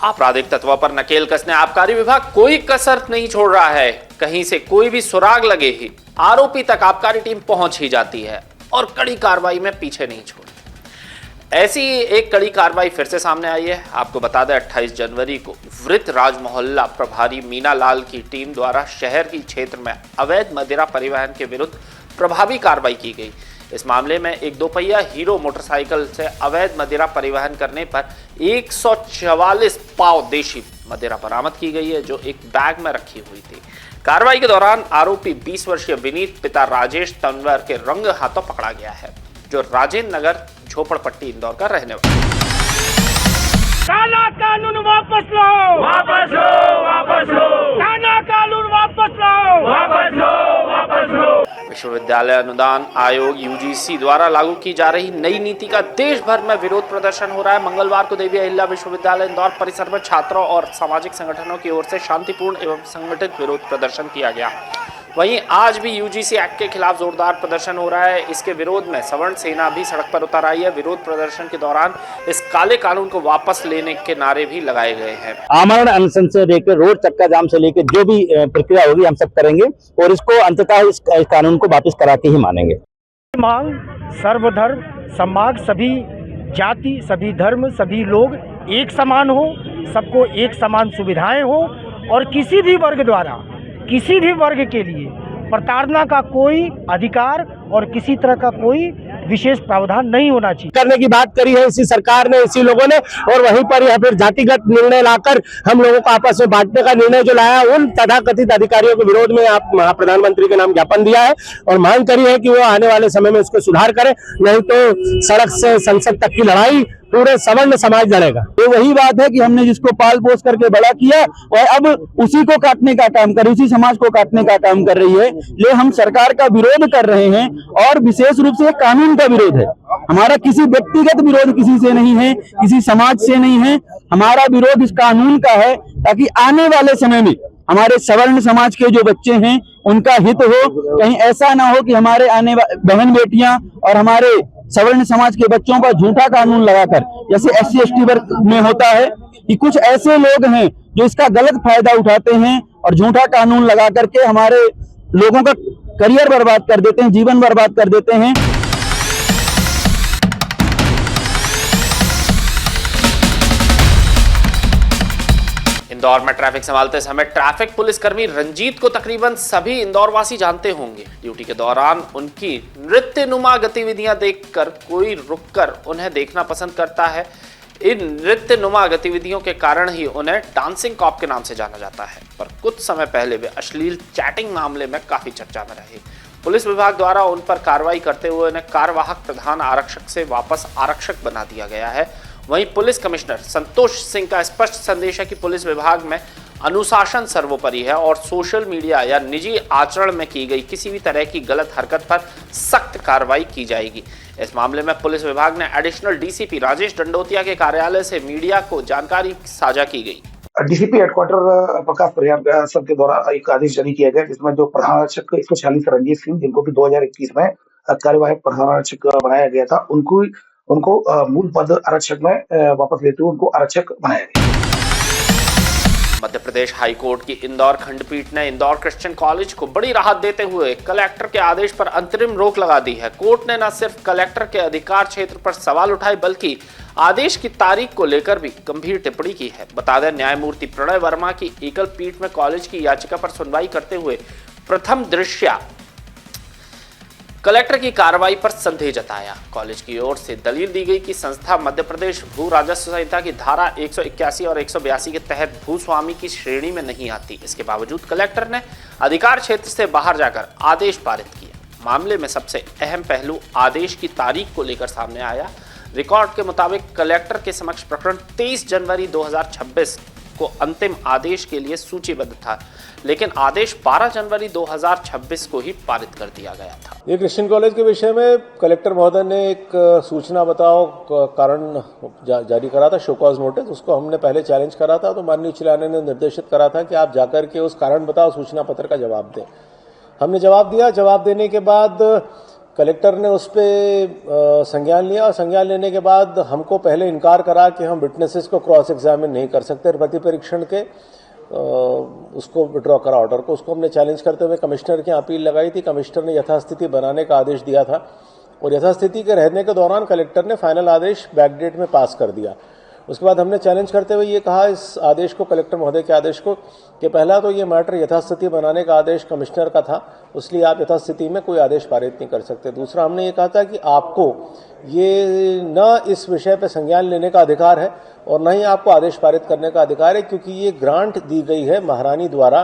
आपराधिक तत्वों पर नकेल कसने आबकारी विभाग कोई कसर नहीं छोड़ रहा है। कहीं से कोई भी सुराग लगे ही आरोपी तक आबकारी टीम पहुंच ही जाती है और कड़ी कार्रवाई में पीछे नहीं छोड़ती। ऐसी एक कड़ी कार्रवाई फिर से सामने आई है। आपको बता दें 28 जनवरी को वृत्त राज मोहल्ला प्रभारी मीना लाल की टीम द्वारा शहर की क्षेत्र में अवैध मदिरा परिवहन के विरुद्ध प्रभावी कार्रवाई की गई। इस मामले में एक दोपहिया हीरो मोटरसाइकिल से अवैध मदिरा परिवहन करने पर 144 पाव देशी मदिरा बरामद की गई है, जो एक बैग में रखी हुई थी। कार्रवाई के दौरान आरोपी 20 वर्षीय विनीत पिता राजेश तंवर के रंग हाथों पकड़ा गया है, जो राजेंद्र नगर झोपड़पट्टी इंदौर का रहने वाला है। काला कानून वापस लो, वापस लो, वापस लो, काला कानून वापस लो, वापस लो, वापस लो। विश्वविद्यालय अनुदान आयोग यूजीसी द्वारा लागू की जा रही नई नीति का देश भर में विरोध प्रदर्शन हो रहा है। मंगलवार को देवी अहिल्या विश्वविद्यालय इंदौर परिसर में छात्रों और सामाजिक संगठनों की ओर से शांतिपूर्ण एवं संगठित विरोध प्रदर्शन किया गया। वहीं आज भी यूजीसी एक्ट के खिलाफ जोरदार प्रदर्शन हो रहा है। इसके विरोध में सवर्ण सेना भी सड़क पर उतर आई है। विरोध प्रदर्शन के दौरान इस काले कानून को वापस लेने के नारे भी लगाए गए हैं। आमरण अनशन से लेकर रोड चक्का जाम से लेकर जो भी प्रक्रिया होगी हम सब करेंगे और इसको अंततः इस कानून को वापस करा के ही मानेंगे। मांग सर्वधर्म समाज, सभी जाति, सभी धर्म, सभी लोग एक समान हो, सबको एक समान सुविधाएं हो और किसी भी वर्ग द्वारा किसी भी वर्ग के लिए प्रताड़ना का कोई अधिकार और किसी तरह का कोई विशेष प्रावधान नहीं होना चाहिए। करने की बात करी है इसी सरकार ने, इसी लोगों ने, और वहीं पर यह फिर जातिगत निर्णय लाकर हम लोगों को आपस में बांटने का निर्णय जो लाया, उन तथाकथित अधिकारियों के विरोध में आप प्रधानमंत्री के नाम ज्ञापन दिया है और मांग करी है कि वो आने वाले समय में इसको सुधार करें, नहीं तो सड़क से संसद तक की लड़ाई पूरे सवर्ण समाज लड़ेगा। ये वही बात है कि हमने जिसको पाल पोस करके बड़ा किया और अब उसी को काटने का काम कर, उसी समाज को काटने का काम कर रही है। ये हम सरकार का विरोध कर रहे हैं और विशेष रूप से कानून का विरोध है। हमारा किसी व्यक्तिगत विरोध किसी से नहीं है, किसी समाज से नहीं है। हमारा विरोध इस कानून का है ताकि आने वाले समय में हमारे सवर्ण समाज के जो बच्चे हैं उनका हित हो। कहीं ऐसा ना हो कि हमारे आने बहन बेटियां और हमारे सवर्ण समाज के बच्चों का झूठा कानून लगाकर, जैसे SC ST वर्ग में होता है कि कुछ ऐसे लोग हैं जो इसका गलत फायदा उठाते हैं और झूठा कानून लगा करके हमारे लोगों का करियर बर्बाद कर देते हैं, जीवन बर्बाद कर देते हैं। इंदौर में ट्रैफिक संभालते समय ट्रैफिक पुलिसकर्मी रंजीत को तकरीबन सभी इंदौर वासी जानते होंगे। ड्यूटी के दौरान उनकी नृत्यनुमा गतिविधियां देखकर कोई रुककर उन्हें देखना पसंद करता है। इन नृत्यनुमा गतिविधियों के कारण ही उन्हें डांसिंग कॉप के नाम से जाना जाता है। पर कुछ समय पहले वे अश्लील चैटिंग मामले में काफी चर्चा में रहे। पुलिस विभाग द्वारा उन पर कार्रवाई करते हुए उन्हें कार्यवाहक प्रधान आरक्षक से वापस आरक्षक बना दिया गया है। वहीं पुलिस कमिश्नर संतोष सिंह का स्पष्ट संदेश है कि पुलिस विभाग में अनुशासन सर्वोपरि है और सोशल मीडिया या निजी आचरण में की गई किसी भी तरह की गलत हरकत पर सख्त कार्रवाई की जाएगी। इस मामले में पुलिस विभाग ने एडिशनल डीसीपी राजेश दंडोतिया के कार्यालय से मीडिया को जानकारी साझा की गई। डीसीपी हेडक्वार्टर प्रकाश परिहार सर के द्वारा एक आदेश जारी किया गया, जिसमें जो प्रधान आरक्षक 146 रंजीत सिंह, जिनको भी 2021 में कार्यवाहक प्रधान आरक्षक बनाया गया था, उनको मूल पद आरक्षक में वापस लेते हुए उनको आरक्षक बनाया गया। मध्य प्रदेश हाईकोर्ट की इंदौर खंडपीठ ने इंदौर क्रिश्चियन कॉलेज को बड़ी राहत देते हुए कलेक्टर के आदेश पर अंतरिम रोक लगा दी है। कोर्ट ने न सिर्फ कलेक्टर के अधिकार क्षेत्र पर सवाल उठाए, बल्कि आदेश की तारीख को लेकर भी गंभीर टिप्पणी की है। बता दें, न्यायमूर्ति प्रणय वर्मा की एकल पीठ में कॉलेज की याचिका पर सुनवाई करते हुए प्रथम दृष्टया कलेक्टर की कार्रवाई पर संदेह जताया। कॉलेज की ओर से दलील दी गई कि संस्था मध्य प्रदेश भू राजस्व संहिता की धारा 181 और 182 के तहत भूस्वामी की श्रेणी में नहीं आती। इसके बावजूद कलेक्टर ने अधिकार क्षेत्र से बाहर जाकर आदेश पारित किया। मामले में सबसे अहम पहलू आदेश की तारीख को लेकर सामने आया। रिकॉर्ड के मुताबिक कलेक्टर के समक्ष प्रकरण 23 जनवरी 2026 को अंतिम आदेश के लिए सूचीबद्ध था, लेकिन आदेश 12 जनवरी 2026 को ही पारित कर दिया गया था। ये क्रिश्चियन कॉलेज के विषय में कलेक्टर महोदय ने एक सूचना बताओ कारण जारी करा था, शो कॉज नोटिस। उसको हमने पहले चैलेंज करा था, तो माननीय उच्च न्यायालय ने निर्देशित करा था कि आप जाकर के उस कारण बताओ सूचना पत्र का जवाब दें। हमने जवाब दिया। जवाब देने के बाद कलेक्टर ने उस पर संज्ञान लिया और संज्ञान लेने के बाद हमको पहले इनकार करा कि हम विटनेसेस को क्रॉस एग्जामिन नहीं कर सकते प्रति परीक्षण के, उसको विड्रॉ करा ऑर्डर को। उसको हमने चैलेंज करते हुए कमिश्नर की अपील लगाई थी। कमिश्नर ने यथास्थिति बनाने का आदेश दिया था और यथास्थिति के रहने के दौरान कलेक्टर ने फाइनल आदेश बैकडेट में पास कर दिया। उसके बाद हमने चैलेंज करते हुए ये कहा इस आदेश को, कलेक्टर महोदय के आदेश को, कि पहला तो ये मैटर यथास्थिति बनाने का आदेश कमिश्नर का था, इसलिए आप यथास्थिति में कोई आदेश पारित नहीं कर सकते। दूसरा, हमने ये कहा था कि आपको ये न इस विषय पर संज्ञान लेने का अधिकार है और न ही आपको आदेश पारित करने का अधिकार है, क्योंकि ये ग्रांट दी गई है महारानी द्वारा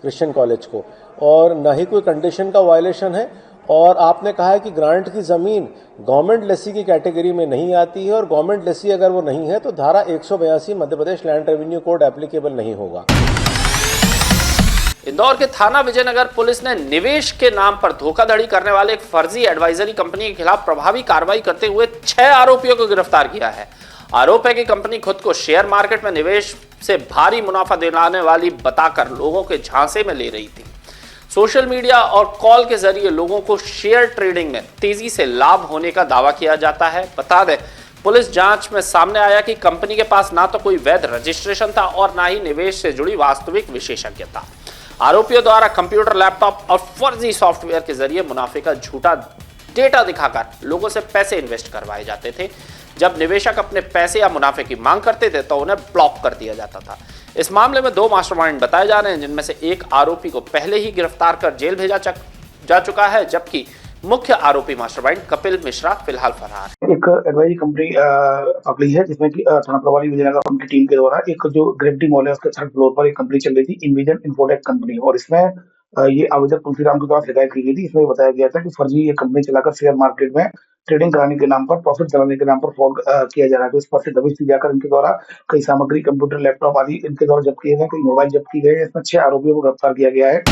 क्रिश्चियन कॉलेज को और न ही कोई कंडीशन का वायलेशन है। और आपने कहा है कि ग्रांट की जमीन गवर्नमेंट लेसी की कैटेगरी में नहीं आती है और गवर्नमेंट लेसी अगर वो नहीं है तो धारा 182 Madhya Pradesh land revenue code applicable नहीं होगा। इंदौर के थाना विजयनगर पुलिस ने निवेश के नाम पर धोखाधड़ी करने वाले एक फर्जी एडवाइजरी कंपनी के खिलाफ प्रभावी कार्रवाई करते हुए 6 आरोपियों को गिरफ्तार किया है। आरोप है कि कंपनी खुद को शेयर मार्केट में निवेश से भारी मुनाफा दिलाने वाली बताकर लोगों के झांसे में ले रही थी। सोशल मीडिया और कॉल के जरिए लोगों को शेयर ट्रेडिंग में तेजी से लाभ होने का दावा किया जाता है। बता दें, पुलिस जांच में सामने आया कि कंपनी के पास ना तो कोई वैध रजिस्ट्रेशन था और ना ही निवेश से जुड़ी वास्तविक विशेषज्ञता। आरोपियों द्वारा कंप्यूटर, लैपटॉप और फर्जी सॉफ्टवेयर के जरिए मुनाफे का झूठा डेटा दिखाकर लोगों से पैसे इन्वेस्ट करवाए जाते थे। जब निवेशक अपने पैसे या मुनाफे की मांग करते थे तो उन्हें ब्लॉक कर दिया जाता था। इस मामले में 2 मास्टरमाइंड बताए जा रहे हैं, जिनमें से एक आरोपी को पहले ही गिरफ्तार कर जेल भेजा जा चुका है, जबकि मुख्य आरोपी मास्टरमाइंड कपिल मिश्रा फिलहाल फरार। एक एडवाइजरी कंपनी पकड़ी है जिसमें कि थाना प्रभारी विजयनगर उनकी टीम के द्वारा एक जो ग्रेविटी मॉल है उसके 3rd फ्लोर पर एक कंपनी चल रही थी, इनविजन इन्फोटेक कंपनी, और इसमें ये आवेदक तुलसीराम के द्वारा शिकायत की गई थी। इसमें बताया गया था कि फर्जी ये कंपनी चलाकर शेयर मार्केट में ट्रेडिंग कराने के नाम पर, प्रॉफिट दिलाने के नाम पर फ्रॉड किया जा रहा है। तो इस पर से दबिश दी जाकर इनके द्वारा कई सामग्री, कंप्यूटर, लैपटॉप आदि इनके द्वारा जब्त किए गए, कई मोबाइल जब्त किए गए। इसमें 6 आरोपियों को गिरफ्तार किया गया है।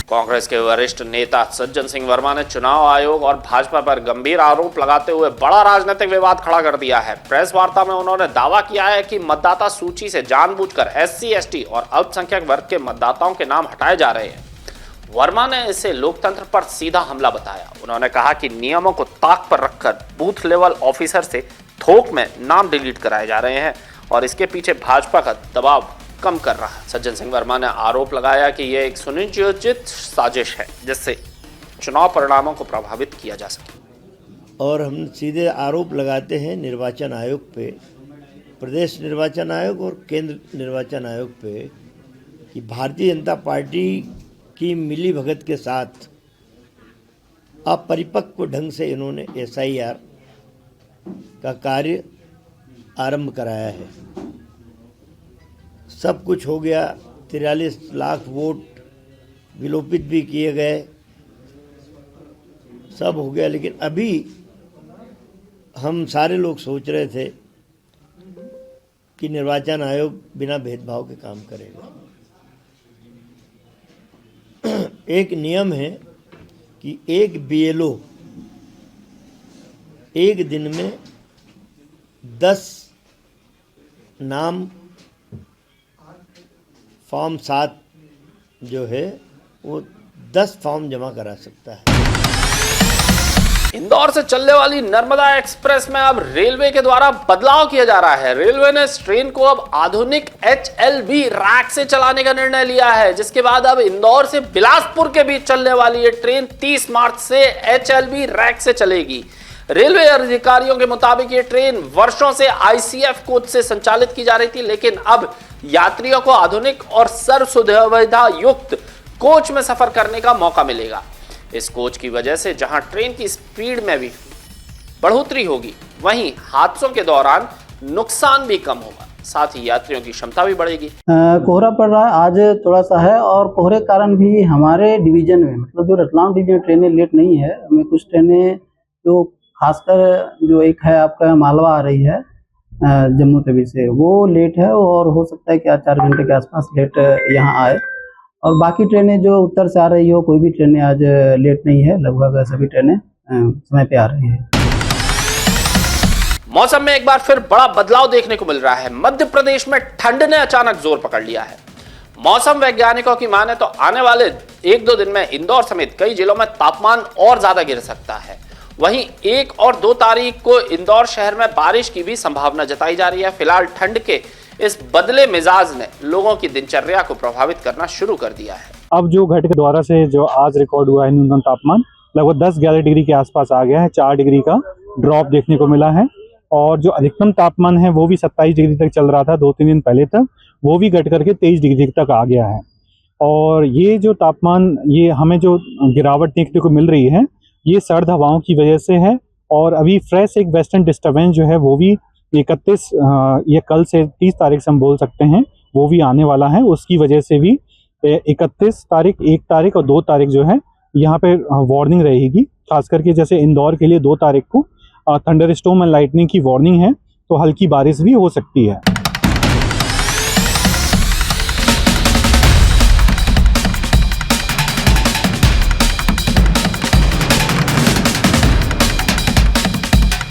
कांग्रेस के वरिष्ठ नेता सज्जन सिंह वर्मा ने चुनाव आयोग और भाजपा पर गंभीर आरोप लगाते हुए बड़ा राजनीतिक विवाद खड़ा कर दिया है। प्रेस वार्ता में उन्होंने दावा किया है कि मतदाता सूची से जानबूझकर SC, ST और अल्पसंख्यक वर्ग के मतदाताओं के नाम हटाए जा रहे हैं। वर्मा ने इसे लोकतंत्र पर सीधा हमला बताया। उन्होंने कहा कि नियमों को ताक पर रखकर बूथ लेवल ऑफिसर से थोक में नाम डिलीट कराए जा रहे हैं और इसके पीछे भाजपा का दबाव कम कर रहा है। सज्जन सिंह वर्मा ने आरोप लगाया कि यह एक सुनियोजित साजिश है जिससे चुनाव परिणामों को प्रभावित किया जा सके। और हम सीधे आरोप लगाते हैं निर्वाचन आयोग पे, प्रदेश निर्वाचन आयोग और केंद्र निर्वाचन आयोग पे, कि भारतीय जनता पार्टी की मिलीभगत के साथ अपरिपक्व ढंग से इन्होंने SIR का कार्य आरंभ कराया है। सब कुछ हो गया, 43 लाख वोट विलोपित भी किए गए, सब हो गया, लेकिन अभी हम सारे लोग सोच रहे थे कि निर्वाचन आयोग बिना भेदभाव के काम करेगा। एक नियम है कि एक BLO एक दिन में 10 नाम फॉर्म 7 जो है वो 10 फॉर्म जमा करा सकता है। इंदौर से चलने वाली नर्मदा एक्सप्रेस में अब रेलवे के द्वारा बदलाव किया जा रहा है। रेलवे ने इस ट्रेन को अब आधुनिक HLB रैक से चलाने का निर्णय लिया है, जिसके बाद अब इंदौर से बिलासपुर के बीच चलने वाली ये ट्रेन 30 मार्च से HLB रैक से चलेगी। रेलवे अधिकारियों के मुताबिक ये ट्रेन वर्षों से ICF कोच से संचालित की जा रही थी, लेकिन अब यात्रियों को आधुनिक और सर्व सुविधा युक्त कोच में सफर करने का मौका मिलेगा। इस कोच की वजह से जहां ट्रेन की स्पीड में भी बढ़ोतरी होगी, वहीं हादसों के दौरान नुकसान भी कम होगा, साथ ही यात्रियों की क्षमता भी बढ़ेगी। कोहरा पड़ रहा है आज थोड़ा सा है, और कोहरे के कारण भी हमारे डिवीजन में, मतलब जो रतलाम डिवीजन ट्रेनें लेट नहीं है, हमें कुछ ट्रेनें जो खासकर जो एक है आपका मालवा आ रही है जम्मू तवी से, वो लेट है और हो सकता है कि 4 घंटे के आसपास लेट यहाँ आए, और बाकी ट्रेनें जो उत्तर से आ रही हो, कोई भी ट्रेनें आज लेट नहीं है, लगभग सभी ट्रेनें समय पे आ रही है। मौसम में एक बार फिर बड़ा बदलाव देखने को मिल रहा है। मध्य प्रदेश में ठंड ने अचानक जोर पकड़ लिया है। मौसम वैज्ञानिकों की माने तो आने वाले 1-2 दिन में इंदौर समेत कई जिलों में तापमान और ज्यादा गिर सकता है। वहीं 1 और 2 तारीख को इंदौर शहर में बारिश की भी संभावना जताई जा रही है। फिलहाल ठंड के इस बदले मिजाज ने लोगों की दिनचर्या को प्रभावित करना शुरू कर दिया है। अब जो घट के द्वारा से जो आज रिकॉर्ड हुआ है न्यूनतम तापमान लगभग 10-11 डिग्री के आसपास आ गया है। 4 डिग्री का ड्रॉप देखने को मिला है और जो अधिकतम तापमान है वो भी 27 डिग्री तक चल रहा था 2-3 दिन पहले तक, वो भी घट करके 23 डिग्री तक आ गया है। और ये जो तापमान, ये हमें जो गिरावट देखने को मिल रही है ये सर्द हवाओं की वजह से है। और अभी फ्रेश एक वेस्टर्न डिस्टर्बेंस जो है वो भी 31 ये कल से 30 तारीख से हम बोल सकते हैं वो भी आने वाला है। उसकी वजह से भी 31 तारीख, 1 तारीख और 2 तारीख जो है यहाँ पे वार्निंग रहेगी। खास करके जैसे इंदौर के लिए 2 तारीख को थंडर स्टॉर्म एंड लाइटनिंग की वार्निंग है, तो हल्की बारिश भी हो सकती है।